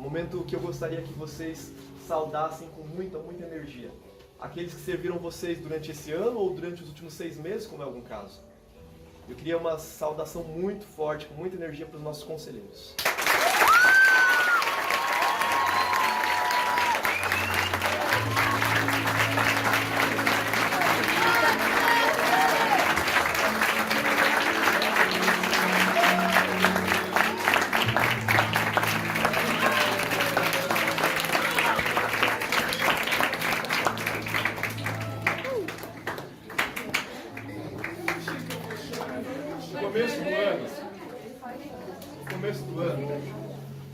um momento que eu gostaria que vocês saudassem com muita energia. Aqueles que serviram vocês durante esse ano ou durante os últimos 6 meses, como é algum caso. Eu queria uma saudação muito forte, com muita energia para os nossos conselheiros. No começo do ano,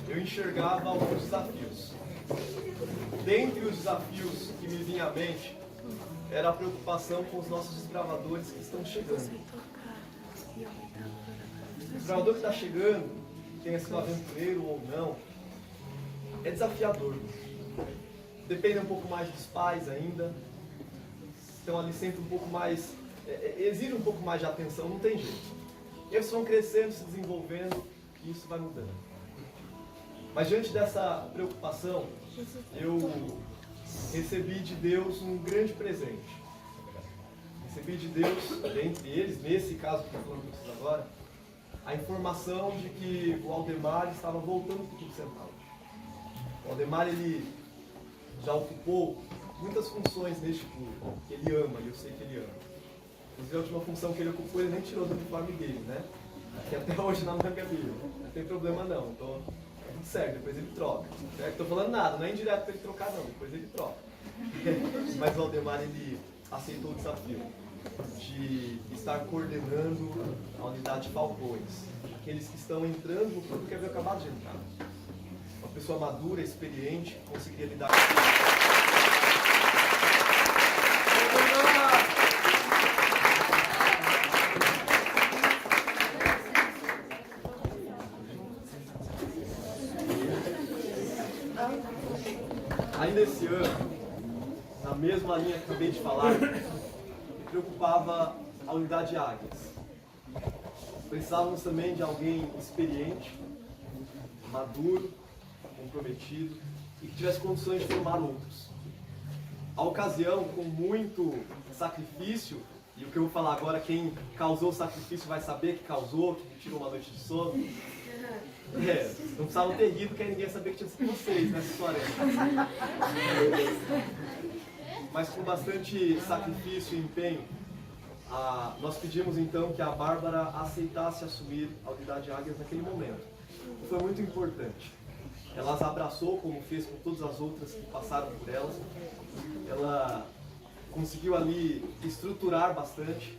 eu enxergava alguns desafios. Dentre os desafios que me vinha à mente, era a preocupação com os nossos desbravadores que estão chegando. O desbravador que está chegando, tenha sido aventureiro ou não, é desafiador. Depende um pouco mais dos pais ainda, estão ali sempre um pouco mais, exige um pouco mais de atenção, não tem jeito. Eles vão crescendo, se desenvolvendo, e isso vai mudando. Mas diante dessa preocupação, eu recebi de Deus um grande presente. Recebi de Deus, dentre eles, nesse caso que eu estou falando com vocês agora, a informação de que o Aldemar estava voltando para o Clube Central. O Aldemar, ele já ocupou muitas funções neste clube, que ele ama, e eu sei que ele ama. Inclusive a última função que ele ocupou, ele nem tirou do uniforme dele, né? Que até hoje na manga dele. Não tem problema não, então é tudo certo, depois ele troca. Não é que estou falando nada, não é indireto para ele trocar não, depois ele troca. Mas o Aldemar, ele aceitou o desafio de estar coordenando a unidade Falcões, aqueles que estão entrando no clube que havia acabado de entrar. Uma pessoa madura, experiente, conseguiria lidar com isso. Ainda esse ano, na mesma linha que acabei de falar, me preocupava a unidade Águias. Precisávamos também de alguém experiente, maduro, comprometido e que tivesse condições de formar outros. A ocasião, com muito sacrifício, e o que eu vou falar agora, quem causou o sacrifício vai saber que causou, que tirou uma noite de sono. Não precisavam ter rido, porque ninguém sabia que tinha sido vocês nessa história. Mas com bastante sacrifício e empenho, nós pedimos então que a Bárbara aceitasse assumir a unidade Águias naquele momento. Foi muito importante. Ela as abraçou, como fez com todas as outras que passaram por elas. Ela conseguiu ali estruturar bastante.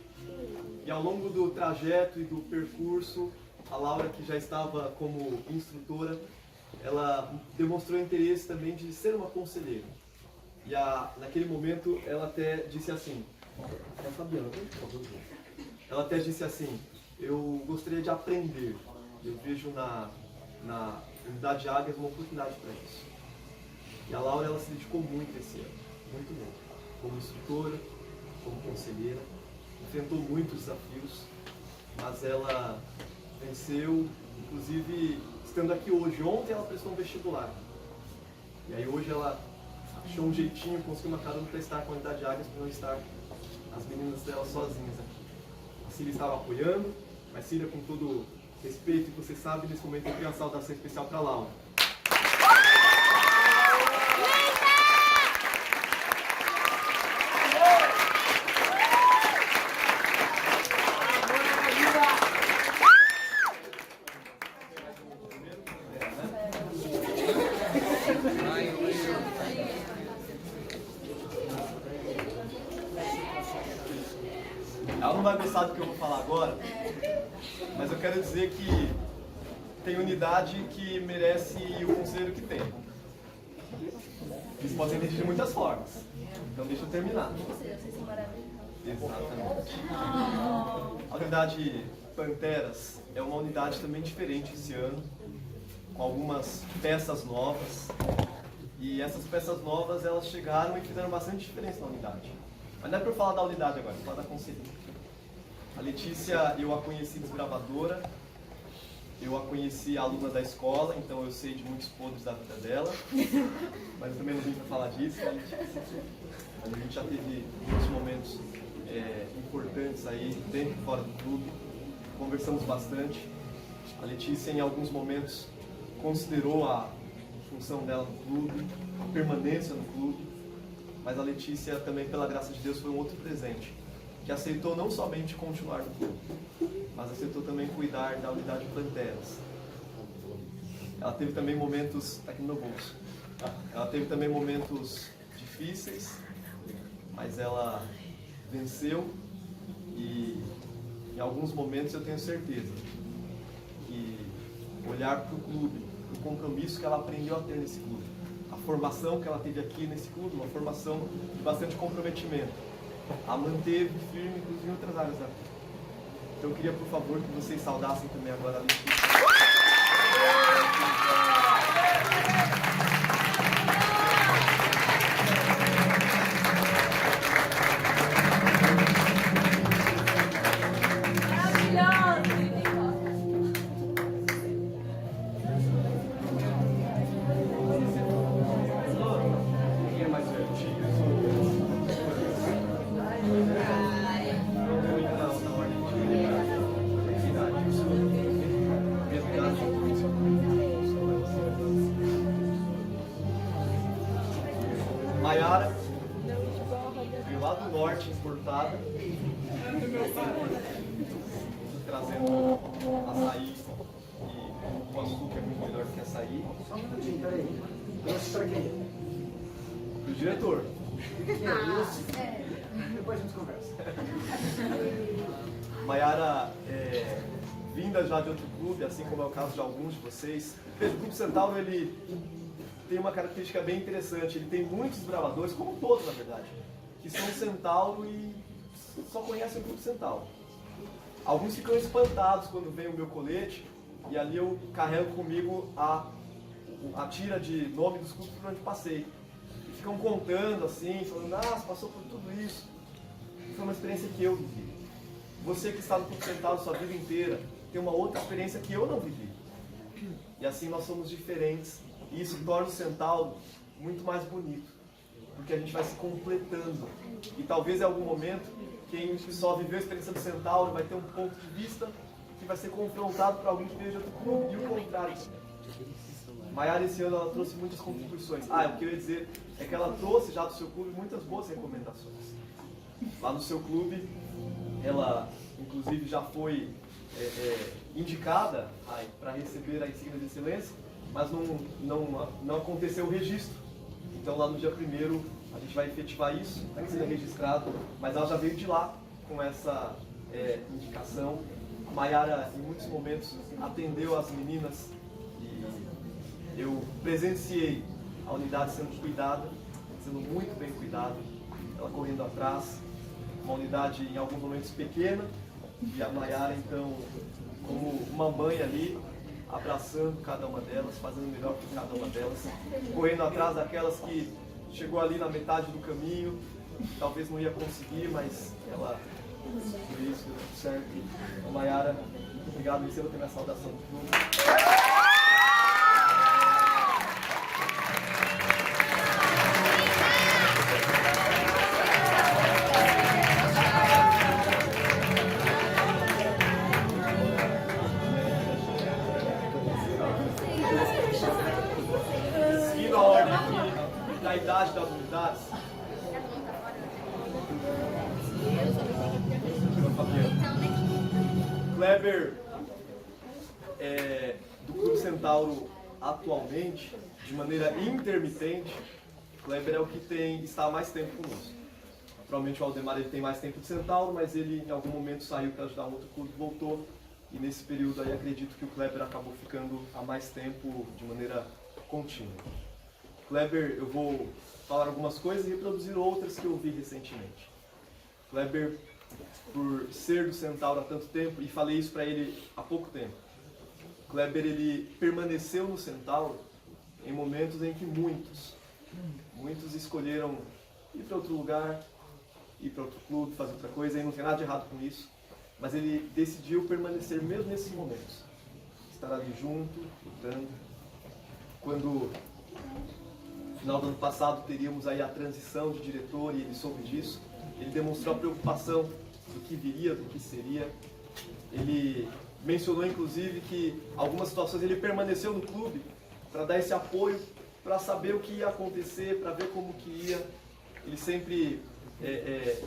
E ao longo do trajeto e do percurso, a Laura, que já estava como instrutora, ela demonstrou interesse também de ser uma conselheira. E naquele momento ela até disse assim, ela até disse assim, eu gostaria de aprender, eu vejo na unidade Águias uma oportunidade para isso. E a Laura, ela se dedicou muito esse ano, muito mesmo, como instrutora, como conselheira, enfrentou muitos desafios, mas ela venceu, inclusive estando aqui hoje. Ontem ela prestou um vestibular. E aí hoje ela achou um jeitinho, conseguiu uma carona para estar com a unidade Águias, para não estar as meninas dela sozinhas aqui. A Cília estava apoiando, mas Cília, com todo respeito, que você sabe, nesse momento eu queria uma saudação especial para a Laura. Ela não vai gostar do que eu vou falar agora, mas eu quero dizer que tem unidade que merece o conselheiro que tem. Isso pode ser entendido de muitas formas. Então deixa eu terminar. Exatamente. A unidade Panteras é uma unidade também diferente esse ano, com algumas peças novas. E essas peças novas, elas chegaram e fizeram bastante diferença na unidade. Mas não é para eu falar da unidade agora, é para falar da conselheira. A Letícia, eu a conheci desbravadora, Eu a conheci aluna da escola, então eu sei de muitos podres da vida dela, mas eu também não vim para falar disso. A gente já teve muitos momentos importantes aí, dentro e fora do clube, conversamos bastante. A Letícia, em alguns momentos, considerou a função dela no clube, a permanência no clube, mas a Letícia também, pela graça de Deus, foi um outro presente, que aceitou não somente continuar no clube, mas aceitou também cuidar da unidade de Planteras. Ela teve também momentos, aqui no meu bolso, ela teve também momentos difíceis, mas ela venceu e em alguns momentos eu tenho certeza que olhar para o clube, o compromisso que ela aprendeu a ter nesse clube, a formação que ela teve aqui nesse clube, uma formação de bastante comprometimento, a manteve firme, inclusive em outras áreas da vida. Então eu queria, por favor, que vocês saudassem também agora a Letícia. Maiara veio lá do norte, importada, trazendo açaí e o açúcar é muito melhor do que açaí. Só um minutinho, peraí. Trouxe pra quem? Pro diretor. Depois a gente conversa. Maiara, vinda já de outro clube, assim como é o caso de alguns de vocês. Veja, o Clube Centauro, ele tem uma característica bem interessante. Ele tem muitos bravadores, como todos na verdade, que são Centauro e só conhecem o Clube Centauro. Alguns ficam espantados quando vem o meu colete e ali eu carrego comigo a tira de nome dos clubes por onde passei. E ficam contando assim, falando, você passou por tudo isso. Foi uma experiência que eu vivi. Você que está no Clube Centauro sua vida inteira tem uma outra experiência que eu não vivi. E assim nós somos diferentes. E isso torna o Centauro muito mais bonito, porque a gente vai se completando. E talvez em algum momento, quem só viveu a experiência do Centauro vai ter um ponto de vista que vai ser confrontado por alguém que veio de outro clube, e o contrário. Maiara, esse ano, ela trouxe muitas contribuições. O que eu ia dizer é que ela trouxe já do seu clube muitas boas recomendações. Lá no seu clube, ela inclusive já foi indicada para receber a insígnia de excelência, mas não aconteceu o registro. Então lá no dia 1º a gente vai efetivar isso, para que seja registrado, mas ela já veio de lá com essa indicação. A Maiara em muitos momentos atendeu as meninas e eu presenciei a unidade sendo cuidada, sendo muito bem cuidada, ela correndo atrás, uma unidade em alguns momentos pequena, e a Maiara então como uma mãe ali, abraçando cada uma delas, fazendo o melhor por cada uma delas, correndo atrás daquelas que chegou ali na metade do caminho, talvez não ia conseguir, mas ela fez isso, deu tudo certo. A Maiara, muito obrigado, e você vai ter minha saudação do clube. Seguindo a ordem aqui da idade das unidades. Kleber, do Clube Centauro atualmente, de maneira intermitente, Kleber é o que está há mais tempo conosco. Provavelmente o Aldemar ele tem mais tempo de Centauro, mas ele em algum momento saiu para ajudar um outro clube, voltou. E nesse período aí acredito que o Kleber acabou ficando há mais tempo de maneira contínua. Kleber, eu vou falar algumas coisas e reproduzir outras que eu vi recentemente. Kleber, por ser do Centauro há tanto tempo, e falei isso para ele há pouco tempo, Kleber ele permaneceu no Centauro em momentos em que muitos escolheram ir para outro lugar, ir para outro clube, fazer outra coisa, e não tem nada de errado com isso, mas ele decidiu permanecer mesmo nesses momentos. estar ali junto, lutando. Quando, no final do ano passado, teríamos aí a transição de diretor e ele soube disso, ele demonstrou a preocupação do que viria, do que seria. Ele mencionou, inclusive, que algumas situações ele permaneceu no clube para dar esse apoio, para saber o que ia acontecer, para ver como que ia. Ele sempre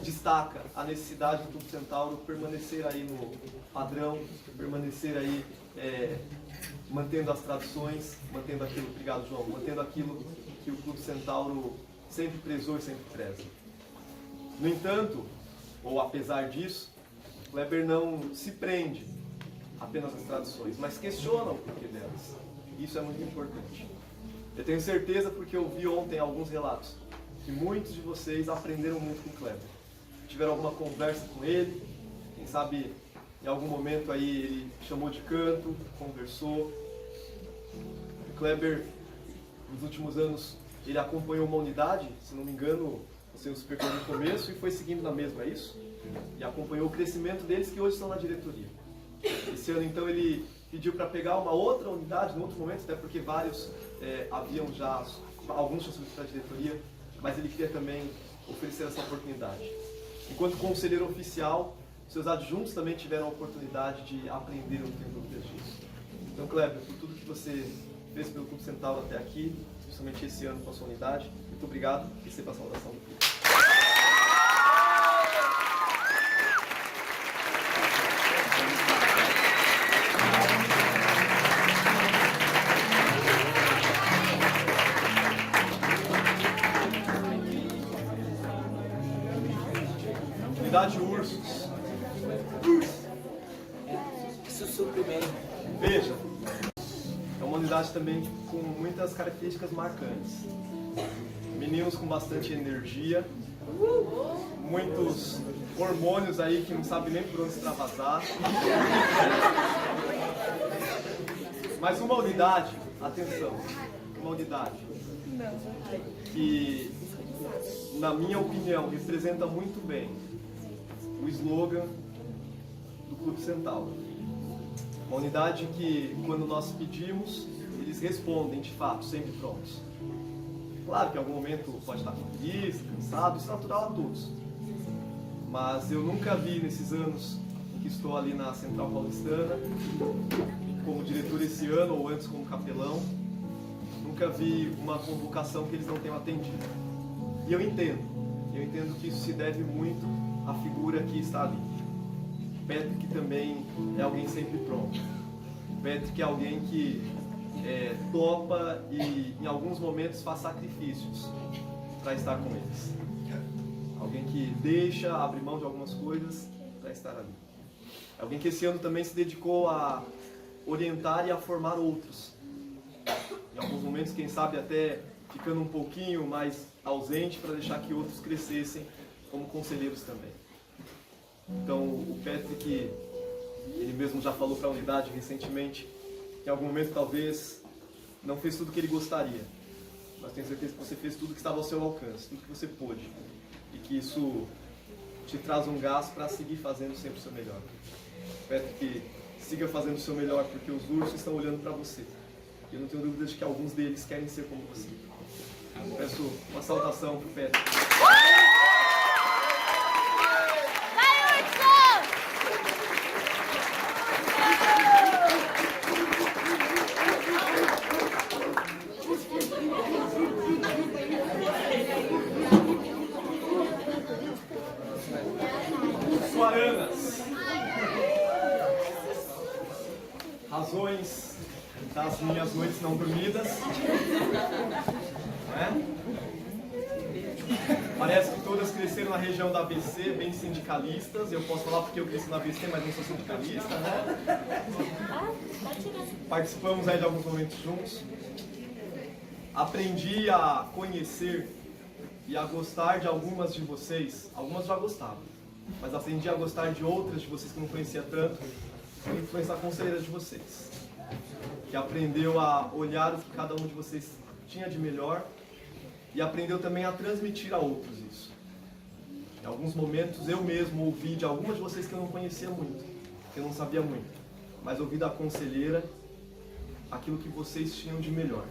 destaca a necessidade do Clube Centauro permanecer aí no padrão, permanecer aí mantendo as tradições, mantendo aquilo, obrigado João, mantendo aquilo que o Clube Centauro sempre prezou e sempre preza. No entanto, ou apesar disso, Kleber não se prende apenas às tradições, mas questiona o porquê delas. Isso é muito importante. Eu tenho certeza, porque eu vi ontem alguns relatos, que muitos de vocês aprenderam muito com o Kleber. Tiveram alguma conversa com ele, quem sabe em algum momento aí ele chamou de canto, conversou. O Kleber, nos últimos anos, ele acompanhou uma unidade, se não me engano, você os pegou no começo e foi seguindo na mesma, é isso? E acompanhou o crescimento deles, que hoje estão na diretoria. Esse ano, então, ele pediu para pegar uma outra unidade, em outro momento, até porque vários haviam já, alguns tinham subido para a diretoria, mas ele queria também oferecer essa oportunidade. Enquanto conselheiro oficial, seus adjuntos também tiveram a oportunidade de aprender, eu não tenho dúvidas disso. Então, Kleber, por tudo que você fez pelo Clube Centauro até aqui, principalmente esse ano com a sua unidade, muito obrigado e receba a saudação do clube. Unidade Ursos. Sussurro mesmo. Veja, é uma unidade também com muitas características marcantes. Meninos com bastante energia, muitos hormônios aí que não sabem nem por onde extravasar. Mas uma unidade, atenção, uma unidade que, na minha opinião, representa muito bem o slogan do Clube Centauro. Uma unidade que, quando nós pedimos, eles respondem, de fato, sempre prontos. Claro que em algum momento pode estar com preguiça, cansado, isso é natural a todos. Mas eu nunca vi, nesses anos em que estou ali na Central Paulistana, como diretor esse ano, ou antes como capelão, nunca vi uma convocação que eles não tenham atendido. E eu entendo que isso se deve muito à figura que está ali. Patrick também é alguém sempre pronto. Patrick é alguém que topa e em alguns momentos faz sacrifícios para estar com eles. Alguém que deixa, abre mão de algumas coisas para estar ali. Alguém que esse ano também se dedicou a orientar e a formar outros. Em alguns momentos, quem sabe até ficando um pouquinho mais ausente para deixar que outros crescessem como conselheiros também. Então, o Patrick, ele mesmo já falou para a unidade recentemente, que em algum momento talvez não fez tudo o que ele gostaria, mas tenho certeza que você fez tudo que estava ao seu alcance, tudo que você pôde, e que isso te traz um gás para seguir fazendo sempre o seu melhor. Patrick, siga fazendo o seu melhor, porque os ursos estão olhando para você. E eu não tenho dúvida de que alguns deles querem ser como você. Peço uma saudação para o Patrick. Suaranas. Razões das minhas noites não dormidas. Parece que todas cresceram na região da ABC, bem sindicalistas. Eu posso falar porque eu cresci na ABC, mas não sou sindicalista, né? Participamos aí de alguns momentos juntos. Aprendi a conhecer e a gostar de algumas de vocês. Algumas já gostavam, mas aprendi a gostar de outras de vocês que não conhecia tanto, por influência da conselheira de vocês, que aprendeu a olhar o que cada um de vocês tinha de melhor e aprendeu também a transmitir a outros isso. Em alguns momentos eu mesmo ouvi de algumas de vocês que eu não conhecia muito, que eu não sabia muito, mas ouvi da conselheira aquilo que vocês tinham de melhor.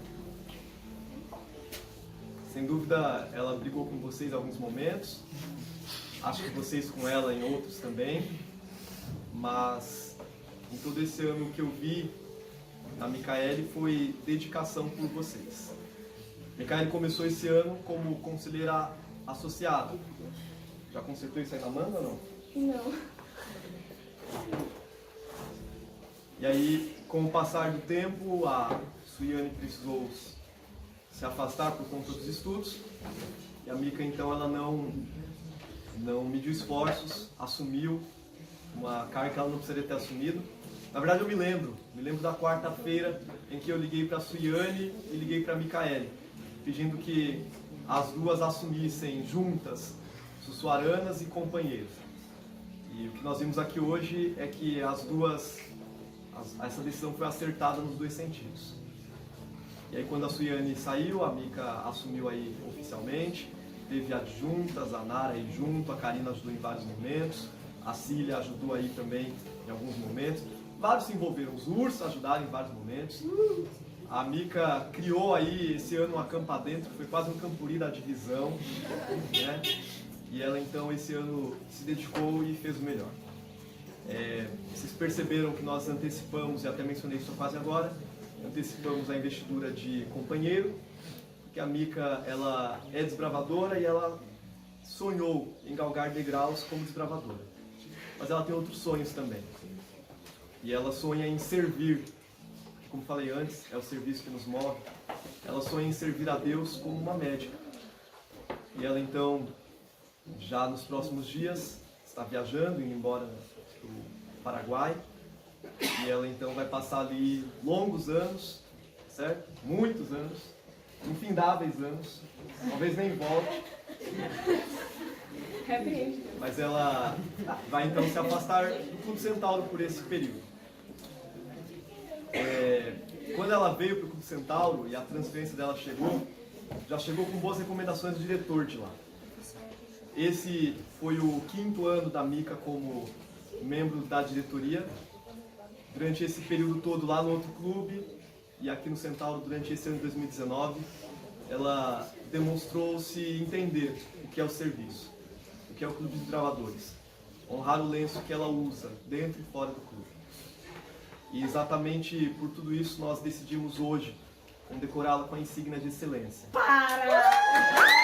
Sem dúvida, ela brigou com vocês em alguns momentos, acho que vocês com ela em outros também, mas em todo esse ano que eu vi na Micaele foi dedicação por vocês. Micaele começou esse ano como conselheira associada. Já consertou isso aí na manga ou não? Não. E aí, com o passar do tempo, a Suiane precisou se afastar por conta dos estudos. E a Mica, então, ela não mediu esforços, assumiu uma carga que ela não precisaria ter assumido. Na verdade, eu me lembro da quarta-feira em que eu liguei para a Suiane e liguei para a Micaele, pedindo que as duas assumissem juntas sussuaranas e companheiros. E o que nós vimos aqui hoje é que essa decisão foi acertada nos dois sentidos. E aí quando a Suiane saiu, a Mica assumiu aí oficialmente, teve adjuntas, a Nara aí junto, a Karina ajudou em vários momentos, a Cília ajudou aí também em alguns momentos, vários se envolveram, os ursos ajudaram em vários momentos. A Mica criou aí esse ano um acampa dentro, foi quase um campuri da divisão, né? E ela então esse ano se dedicou e fez o melhor. Vocês perceberam que nós antecipamos, e até mencionei isso quase agora, antecipamos a investidura de companheiro, porque a Mica ela é desbravadora e ela sonhou em galgar degraus como desbravadora. Mas ela tem outros sonhos também. E ela sonha em servir, como falei antes, é o serviço que nos move. Ela sonha em servir a Deus como uma médica. E ela então, já nos próximos dias, está viajando, indo embora para o Paraguai. E ela então vai passar ali longos anos, certo? Muitos anos, infindáveis anos, talvez nem volte. Mas ela vai então se afastar do Clube Centauro por esse período. Quando ela veio para o Clube Centauro e a transferência dela chegou, já chegou com boas recomendações do diretor de lá. Esse foi o 5º ano da Mica como membro da diretoria. Durante esse período todo lá no outro clube e aqui no Centauro durante esse ano de 2019, ela demonstrou-se entender o que é o serviço, o que é o clube de desbravadores, honrar o lenço que ela usa dentro e fora do clube. E exatamente por tudo isso nós decidimos hoje condecorá-la com a insígnia de excelência. Para!